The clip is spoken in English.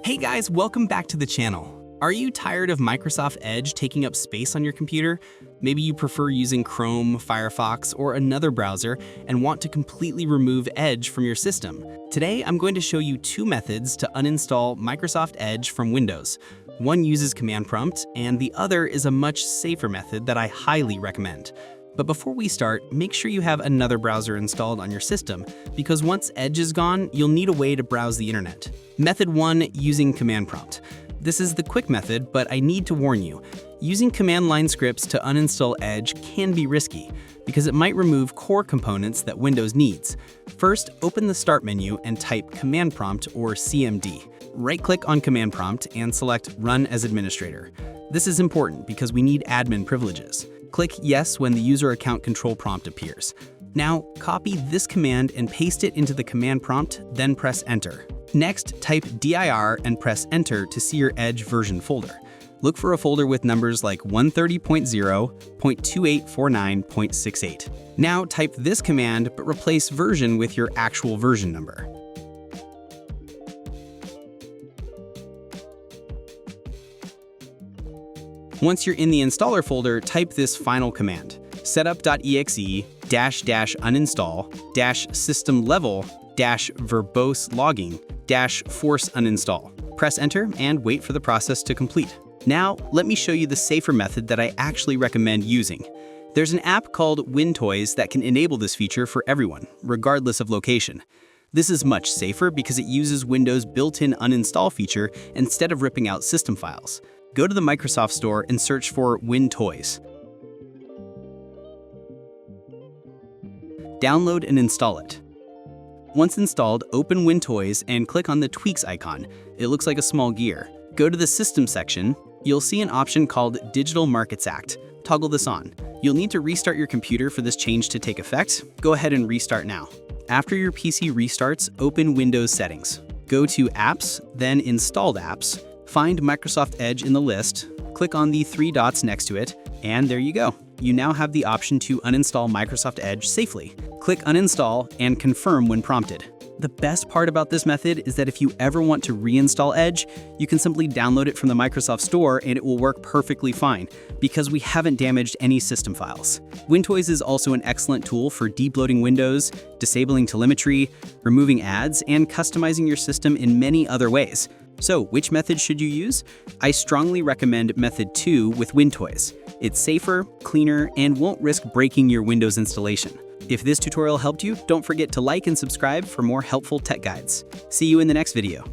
Hey guys, welcome back to the channel. Are you tired of Microsoft Edge taking up space on your computer? Maybe you prefer using Chrome, Firefox, or another browser and want to completely remove Edge from your system. Today, I'm going to show you two methods to uninstall Microsoft Edge from Windows. One uses command prompt, and the other is a much safer method that I highly recommend. But before we start, make sure you have another browser installed on your system, because once Edge is gone, you'll need a way to browse the internet. Method 1, using command prompt. This is the quick method, but I need to warn you. Using command line scripts to uninstall Edge can be risky, because it might remove core components that Windows needs. First, open the Start menu and type command prompt or CMD. Right-click on command prompt and select Run as Administrator. This is important because we need admin privileges. Click Yes when the user account control prompt appears. Now, copy this command and paste it into the command prompt, then press Enter. Next, type dir and press Enter to see your Edge version folder. Look for a folder with numbers like 130.0.2849.68. Now type this command, but replace version with your actual version number. Once you're in the installer folder, type this final command: setup.exe --uninstall -system level -verbose-logging -force-uninstall. Press Enter and wait for the process to complete. Now, let me show you the safer method that I actually recommend using. There's an app called WinToys that can enable this feature for everyone, regardless of location. This is much safer because it uses Windows' built-in uninstall feature instead of ripping out system files. Go to the Microsoft Store and search for WinToys. Download and install it. Once installed, open WinToys and click on the Tweaks icon. It looks like a small gear. Go to the System section. You'll see an option called Digital Markets Act. Toggle this on. You'll need to restart your computer for this change to take effect. Go ahead and restart now. After your PC restarts, open Windows Settings. Go to Apps, then Installed Apps. Find Microsoft Edge in the list, click on the three dots next to it, and there you go. You now have the option to uninstall Microsoft Edge safely. Click Uninstall and confirm when prompted. The best part about this method is that if you ever want to reinstall Edge, you can simply download it from the Microsoft Store and it will work perfectly fine, because we haven't damaged any system files. WinToys is also an excellent tool for debloating Windows, disabling telemetry, removing ads, and customizing your system in many other ways. So, which method should you use? I strongly recommend method 2 with WinToys. It's safer, cleaner, and won't risk breaking your Windows installation. If this tutorial helped you, don't forget to like and subscribe for more helpful tech guides. See you in the next video.